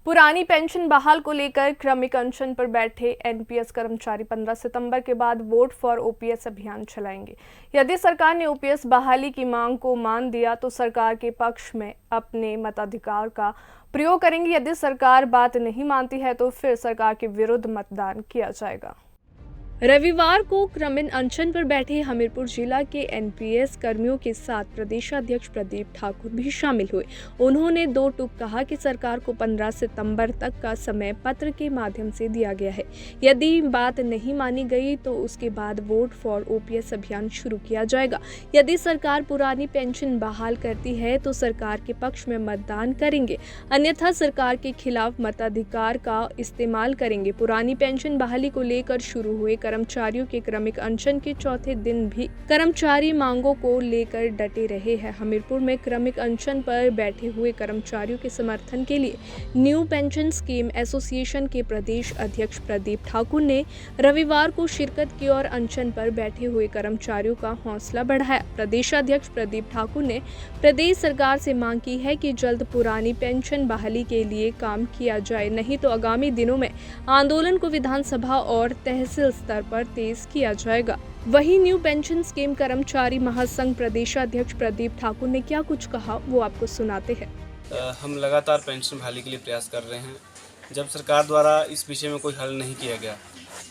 पुरानी पेंशन बहाल को लेकर क्रमिक अनशन पर बैठे एनपीएस कर्मचारी 15 सितंबर के बाद वोट फॉर ओपीएस अभियान चलाएंगे। यदि सरकार ने ओपीएस बहाली की मांग को मान दिया तो सरकार के पक्ष में अपने मताधिकार का प्रयोग करेंगे। यदि सरकार बात नहीं मानती है तो फिर सरकार के विरुद्ध मतदान किया जाएगा। रविवार को क्रमिक अनशन पर बैठे हमीरपुर जिला के एनपीएस कर्मियों के साथ प्रदेशाध्यक्ष प्रदीप ठाकुर भी शामिल हुए। उन्होंने दो टूक कहा कि सरकार को 15 सितंबर तक का समय पत्र के माध्यम से दिया गया है। यदि बात नहीं मानी गई तो उसके बाद वोट फॉर ओपीएस अभियान शुरू किया जाएगा। यदि सरकार पुरानी पेंशन बहाल करती है तो सरकार के पक्ष में मतदान करेंगे, अन्यथा सरकार के खिलाफ मताधिकार का इस्तेमाल करेंगे। पुरानी पेंशन बहाली को लेकर शुरू हुए कर्मचारियों के क्रमिक अनशन के चौथे दिन भी कर्मचारी मांगों को लेकर डटे रहे हैं। हमीरपुर में क्रमिक अनशन पर बैठे हुए कर्मचारियों के समर्थन के लिए न्यू पेंशन स्कीम एसोसिएशन के प्रदेश अध्यक्ष प्रदीप ठाकुर ने रविवार को शिरकत की और अनशन पर बैठे हुए कर्मचारियों का हौसला बढ़ाया। प्रदेश अध्यक्ष प्रदीप ठाकुर ने प्रदेश सरकार से मांग की है कि जल्द पुरानी पेंशन बहाली के लिए काम किया जाए, नहीं तो आगामी दिनों में आंदोलन को विधानसभा और तहसील स्तर पर तेज किया जाएगा। वहीं न्यू पेंशन स्कीम कर्मचारी महासंघ प्रदेशाध्यक्ष प्रदीप ठाकुर ने क्या कुछ कहा वो आपको सुनाते हैं। हम लगातार पेंशन बहाली के लिए प्रयास कर रहे हैं। जब सरकार द्वारा इस विषय में कोई हल नहीं किया गया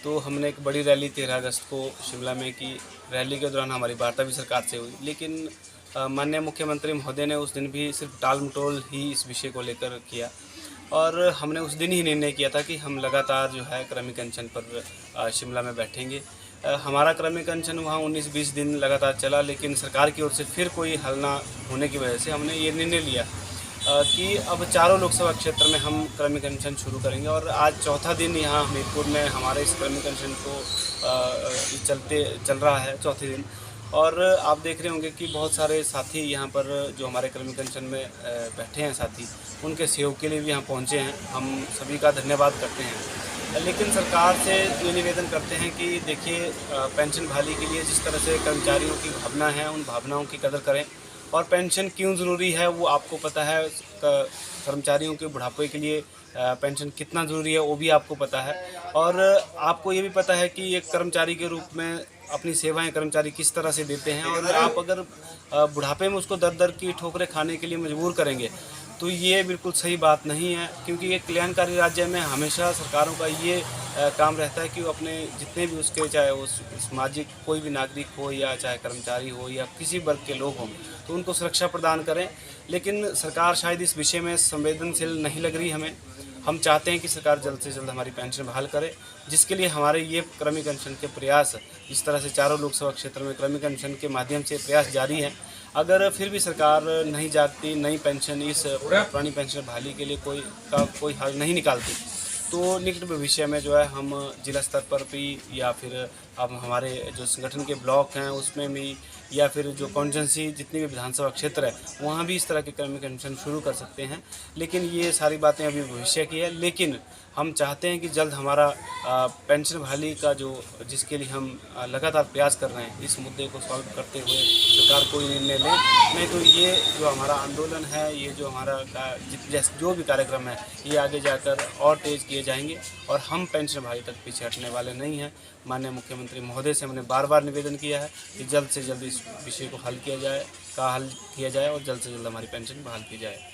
तो हमने एक बड़ी रैली 13 अगस्त को शिमला में की। रैली के दौरान हमारी वार्ता भी सरकार से हुई, लेकिन माननीय मुख्यमंत्री महोदय ने उस दिन भी सिर्फ टाल मटोल ही इस विषय को लेकर किया और हमने उस दिन ही निर्णय किया था कि हम लगातार जो है क्रमिक अनशन पर शिमला में बैठेंगे। हमारा क्रमिक अनशन वहाँ 19-20 दिन लगातार चला, लेकिन सरकार की ओर से फिर कोई हल ना होने की वजह से हमने ये निर्णय लिया कि अब चारों लोकसभा क्षेत्र में हम क्रमिक अनशन शुरू करेंगे। और आज चौथा दिन यहाँ हमीरपुर में हमारे इस क्रमिक अनशन को चल रहा है, चौथे दिन। और आप देख रहे होंगे कि बहुत सारे साथी यहाँ पर जो हमारे क्रमिक अनशन में बैठे हैं साथी, उनके सहयोग के लिए भी यहाँ पहुँचे हैं। हम सभी का धन्यवाद करते हैं, लेकिन सरकार से ये निवेदन करते हैं कि देखिए, पेंशन बहाली के लिए जिस तरह से कर्मचारियों की भावना है, उन भावनाओं की कदर करें। और पेंशन क्यों ज़रूरी है वो आपको पता है। कर्मचारियों के बुढ़ापे के लिए पेंशन कितना ज़रूरी है वो भी आपको पता है। और आपको ये भी पता है कि एक कर्मचारी के रूप में अपनी सेवाएं कर्मचारी किस तरह से देते हैं। और आप अगर बुढ़ापे में उसको दर दर की ठोकरें खाने के लिए मजबूर करेंगे तो ये बिल्कुल सही बात नहीं है, क्योंकि एक कल्याणकारी राज्य में हमेशा सरकारों का ये काम रहता है कि वो अपने जितने भी उसके, चाहे वो सामाजिक कोई भी नागरिक हो या चाहे कर्मचारी हो या किसी वर्ग के लोग हों, तो उनको सुरक्षा प्रदान करें। लेकिन सरकार शायद इस विषय में संवेदनशील नहीं लग रही हमें। हम चाहते हैं कि सरकार जल्द से जल्द हमारी पेंशन बहाल करे, जिसके लिए हमारे ये क्रमिक अनशन के प्रयास इस तरह से चारों लोकसभा क्षेत्र में क्रमिक अनशन के माध्यम से प्रयास जारी हैं। अगर फिर भी सरकार नहीं जागती, नई पेंशन, इस पुरानी पेंशन बहाली के लिए कोई हल नहीं निकालती, तो निकट भविष्य में जो है हम जिला स्तर पर भी या फिर अब हमारे जो संगठन के ब्लॉक हैं उसमें भी या फिर जो कॉन्स्टिट्यूंसी जितनी भी विधानसभा क्षेत्र है वहाँ भी इस तरह के क्रमिक अनशन शुरू कर सकते हैं। लेकिन ये सारी बातें अभी भविष्य की है। लेकिन हम चाहते हैं कि जल्द हमारा पेंशन बहाली का जिसके लिए हम लगातार प्रयास कर रहे हैं, इस मुद्दे को सॉल्व करते हुए सरकार कोई निर्णय ले। नहीं तो ये जो हमारा आंदोलन है, ये जो हमारा जो भी कार्यक्रम है, ये आगे जाकर और तेज़ किए जाएंगे और हम पेंशन बहाली तक पीछे हटने वाले नहीं हैं। माननीय मुख्यमंत्री महोदय से हमने बार बार निवेदन किया है कि जल्द से जल्द इस विषय को हल किया जाए और जल्द से जल्द हमारी पेंशन बहाल की जाए।